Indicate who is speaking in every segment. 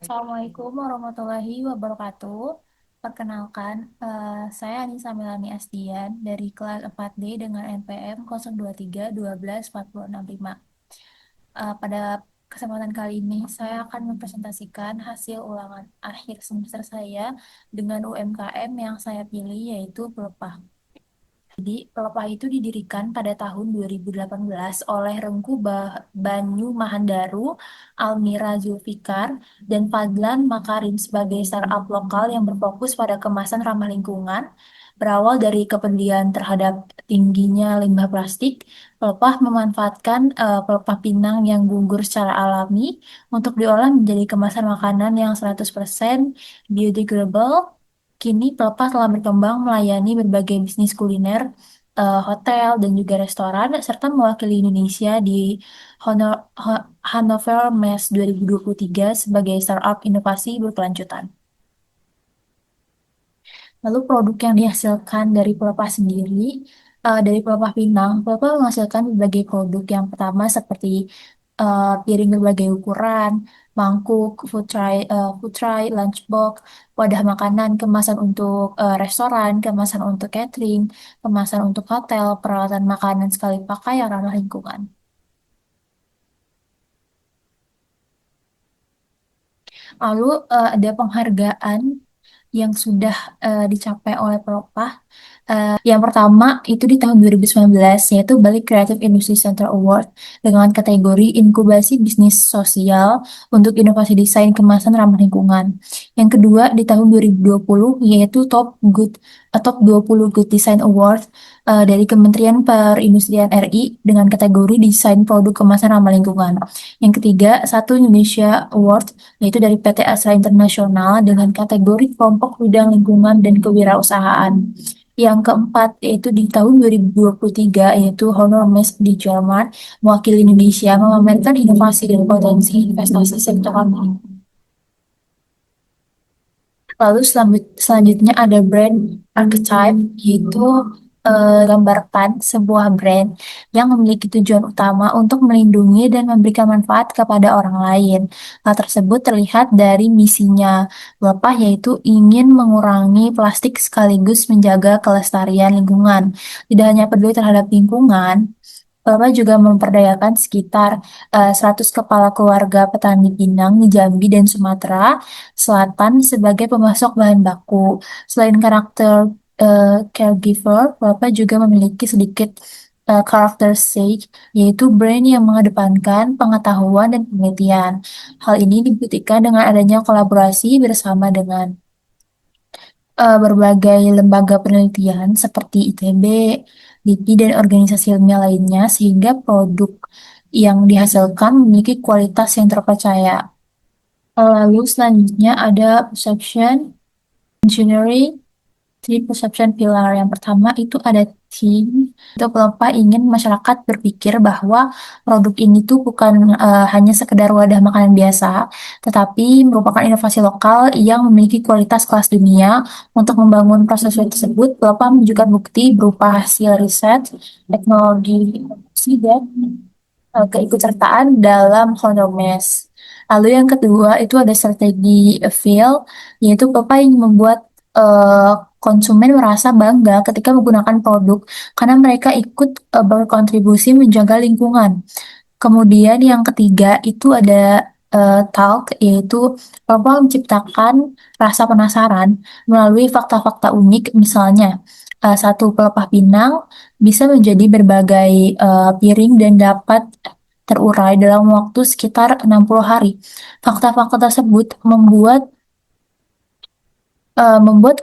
Speaker 1: Assalamualaikum warahmatullahi wabarakatuh. Perkenalkan, saya Anissa Melani Astian dari kelas 4D dengan NPM 023 12 4065. Pada kesempatan kali ini, saya akan mempresentasikan hasil ulangan akhir semester saya dengan UMKM yang saya pilih, yaitu pelepah. Jadi, pelepah itu didirikan pada tahun 2018 oleh Banyu Mahandaru, Almira Zulfikar, dan Fadlan Makarim sebagai startup lokal yang berfokus pada kemasan ramah lingkungan. Berawal dari kepedulian terhadap tingginya limbah plastik, pelepah memanfaatkan pelepah pinang yang gugur secara alami untuk diolah menjadi kemasan makanan yang 100% biodegradable. Kini pelepah telah berkembang melayani berbagai bisnis kuliner, hotel, dan juga restoran, serta mewakili Indonesia di Hannover Messe 2023 sebagai startup inovasi berkelanjutan. Lalu produk yang dihasilkan dari pelepah sendiri, dari pelepah pinang, pelepah menghasilkan berbagai produk. Yang pertama seperti piring berbagai ukuran, mangkuk, food tray, lunchbox, wadah makanan, kemasan untuk restoran, kemasan untuk catering, kemasan untuk hotel, peralatan makanan sekali pakai yang ramah lingkungan. Lalu ada penghargaan yang sudah dicapai oleh pelepah. Yang pertama itu di tahun 2019 yaitu Bali Creative Industry Center Award dengan kategori inkubasi bisnis sosial untuk inovasi desain kemasan ramah lingkungan. Yang kedua di tahun 2020 yaitu Top 20 Good Design Award dari Kementerian Perindustrian RI dengan kategori desain produk kemasan ramah lingkungan. Yang ketiga, satu Indonesia Award yaitu dari PT Astra Internasional dengan kategori kelompok bidang lingkungan dan kewirausahaan. Yang keempat yaitu di tahun 2023 yaitu Honor Messe di Jerman mewakili Indonesia memamerkan inovasi dan potensi investasi sektor ramah. Lalu selanjutnya ada brand archetype, yaitu gambarkan sebuah brand yang memiliki tujuan utama untuk melindungi dan memberikan manfaat kepada orang lain. Hal tersebut terlihat dari misinya, Bapak yaitu ingin mengurangi plastik sekaligus menjaga kelestarian lingkungan. Tidak hanya peduli terhadap lingkungan, Bapak juga memperdayakan sekitar 100 kepala keluarga petani pinang di Jambi dan Sumatera Selatan sebagai pemasok bahan baku. Selain karakter caregiver, Bapak juga memiliki sedikit karakter sage, yaitu brand yang mengedepankan pengetahuan dan penelitian. Hal ini dibuktikan dengan adanya kolaborasi bersama dengan berbagai lembaga penelitian seperti ITB, LIPI, dan organisasi ilmiah lainnya, sehingga produk yang dihasilkan memiliki kualitas yang terpercaya. Lalu selanjutnya ada perception engineering, three perception pillar. Yang pertama itu ada team. Itu Pelempa ingin masyarakat berpikir bahwa produk ini tuh bukan hanya sekedar wadah makanan biasa, tetapi merupakan inovasi lokal yang memiliki kualitas kelas dunia. Untuk membangun proses tersebut, Pelempa menunjukkan bukti berupa hasil riset, teknologi, inovasi, dan keikutsertaan dalam Honor. Lalu yang kedua itu ada strategi feel, yaitu Bapak ingin membuat eh, konsumen merasa bangga ketika menggunakan produk karena mereka ikut berkontribusi menjaga lingkungan. Kemudian yang ketiga itu ada talk, yaitu Bapak menciptakan rasa penasaran melalui fakta-fakta unik, misalnya satu pelepah pinang bisa menjadi berbagai piring dan dapat terurai dalam waktu sekitar 60 hari. Fakta-fakta tersebut membuat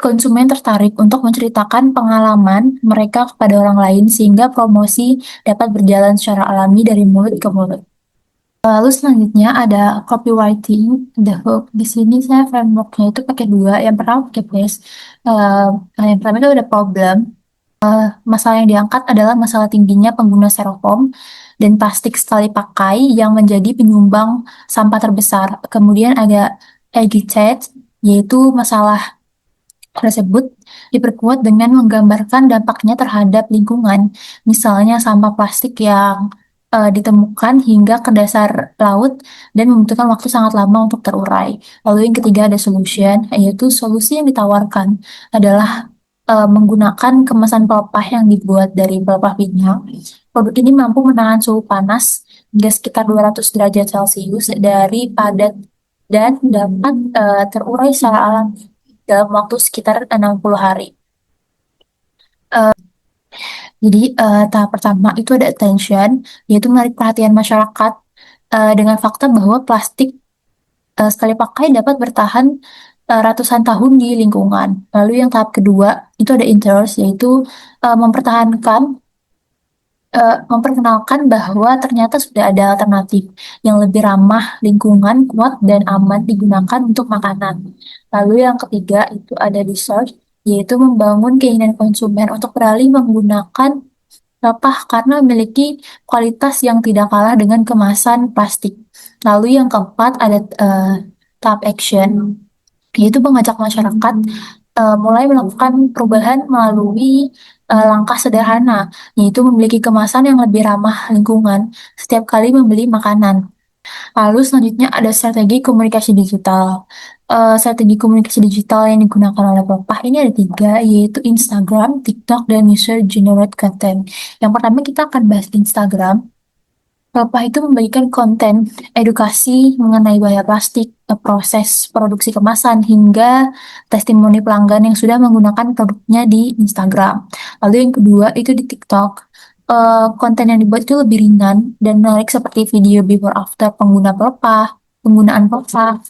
Speaker 1: konsumen tertarik untuk menceritakan pengalaman mereka kepada orang lain sehingga promosi dapat berjalan secara alami dari mulut ke mulut. Lalu selanjutnya ada copywriting, the hook. Di sini saya frameworknya itu pakai dua. Yang pertama pakai place. Yang pertama itu ada problem. Masalah yang diangkat adalah masalah tingginya pengguna styrofoam dan plastik sekali pakai yang menjadi penyumbang sampah terbesar. Kemudian ada agitate, yaitu masalah tersebut diperkuat dengan menggambarkan dampaknya terhadap lingkungan, misalnya sampah plastik yang ditemukan hingga ke dasar laut dan membutuhkan waktu sangat lama untuk terurai. Lalu yang ketiga ada solution, yaitu solusi yang ditawarkan adalah menggunakan kemasan pelepah yang dibuat dari pelepah pinang. Produk ini mampu menahan suhu panas hingga sekitar 200 derajat Celcius dari padat dan dapat terurai secara alami dalam waktu sekitar 60 hari. Jadi tahap pertama itu ada attention, yaitu menarik perhatian masyarakat dengan fakta bahwa plastik sekali pakai dapat bertahan ratusan tahun di lingkungan. Lalu yang tahap kedua itu ada interest, yaitu memperkenalkan bahwa ternyata sudah ada alternatif yang lebih ramah lingkungan, kuat, dan aman digunakan untuk makanan. Lalu yang ketiga itu ada research, yaitu membangun keinginan konsumen untuk beralih menggunakan sampah karena memiliki kualitas yang tidak kalah dengan kemasan plastik. Lalu yang keempat ada tahap action, yaitu mengajak masyarakat mulai melakukan perubahan melalui langkah sederhana, yaitu memiliki kemasan yang lebih ramah lingkungan setiap kali membeli makanan. Lalu selanjutnya ada strategi komunikasi digital. Strategi komunikasi digital yang digunakan oleh Bapak ini ada tiga, yaitu Instagram, TikTok, dan user generate content. Yang pertama kita akan bahas Instagram. Bapak itu membagikan konten edukasi mengenai bahaya plastik, proses produksi kemasan, hingga testimoni pelanggan yang sudah menggunakan produknya di Instagram. Lalu yang kedua itu di TikTok. Konten yang dibuat itu lebih ringan dan menarik seperti video before after penggunaan pelepah,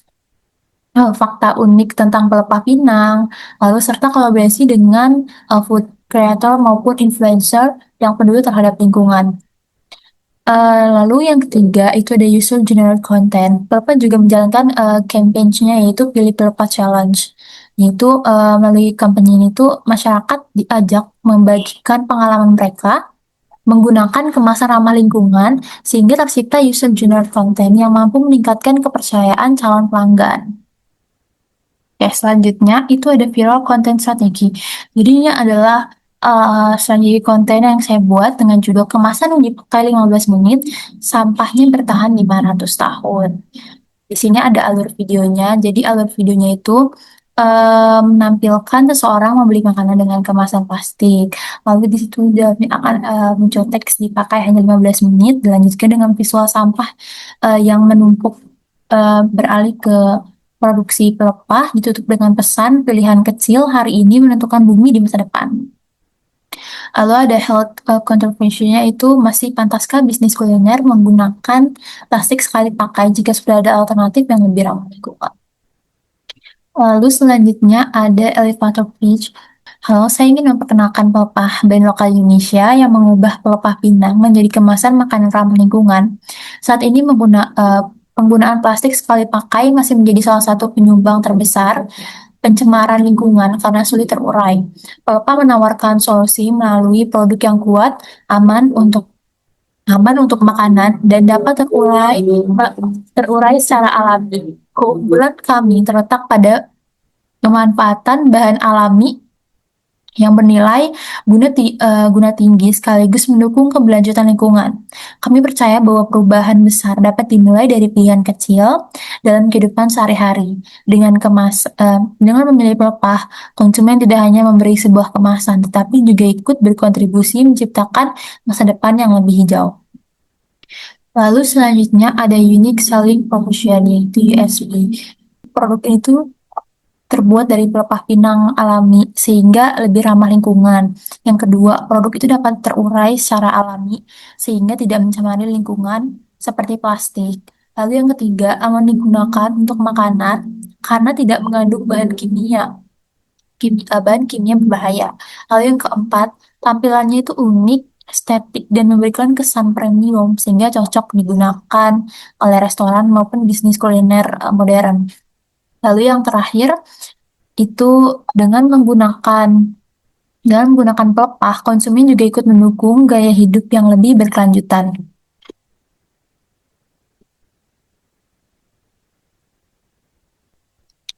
Speaker 1: fakta unik tentang pelepah pinang, lalu serta kolaborasi dengan food creator maupun influencer yang peduli terhadap lingkungan. Lalu yang ketiga itu ada user generated content. Pelepah juga menjalankan campaign-nya yaitu Pilih Pelepah Challenge. Yaitu melalui kampanye ini tuh masyarakat diajak membagikan pengalaman mereka menggunakan kemasan ramah lingkungan sehingga tercipta user generated content yang mampu meningkatkan kepercayaan calon pelanggan. Ya, selanjutnya itu ada viral content strategy. Jadi ini adalah strategi konten yang saya buat dengan judul kemasan yang dipakai 15 menit, sampahnya bertahan 500 tahun. Di sini ada alur videonya. Jadi alur videonya itu menampilkan seseorang membeli makanan dengan kemasan plastik. Lalu di situ dia akan muncul teks dipakai hanya 15 menit, dilanjutkan dengan visual sampah yang menumpuk beralih ke produksi pelepah, ditutup dengan pesan pilihan kecil hari ini menentukan bumi di masa depan. Lalu ada health controversinya itu masih pantaskah bisnis kuliner menggunakan plastik sekali pakai jika sudah ada alternatif yang lebih ramah lingkungan. Lalu selanjutnya ada elevator pitch. Halo, saya ingin memperkenalkan pelepah brand lokal Indonesia yang mengubah pelepah pinang menjadi kemasan makanan ramah lingkungan. Saat ini penggunaan plastik sekali pakai masih menjadi salah satu penyumbang terbesar pencemaran lingkungan karena sulit terurai. Pelepah menawarkan solusi melalui produk yang kuat, aman untuk makanan dan dapat terurai secara alami. Keunggulan kami terletak pada pemanfaatan bahan alami yang bernilai guna tinggi sekaligus mendukung keberlanjutan lingkungan. Kami percaya bahwa perubahan besar dapat dimulai dari pilihan kecil dalam kehidupan sehari-hari. Dengan memilih pelepah, konsumen tidak hanya memberi sebuah kemasan, tetapi juga ikut berkontribusi menciptakan masa depan yang lebih hijau. Lalu selanjutnya ada Unique Selling Proposition, yaitu USP. Produk itu terbuat dari pelepah pinang alami sehingga lebih ramah lingkungan. Yang kedua, produk itu dapat terurai secara alami sehingga tidak mencemari lingkungan seperti plastik. Lalu yang ketiga, aman digunakan untuk makanan karena tidak mengandung bahan kimia berbahaya. Lalu yang keempat, tampilannya itu unik, estetik, dan memberikan kesan premium sehingga cocok digunakan oleh restoran maupun bisnis kuliner modern. Lalu yang terakhir itu dengan menggunakan pelepah, konsumen juga ikut mendukung gaya hidup yang lebih berkelanjutan.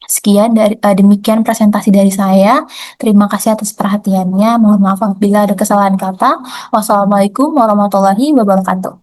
Speaker 1: Sekian demikian presentasi dari saya. Terima kasih atas perhatiannya. Mohon maaf apabila ada kesalahan kata. Wassalamualaikum warahmatullahi wabarakatuh.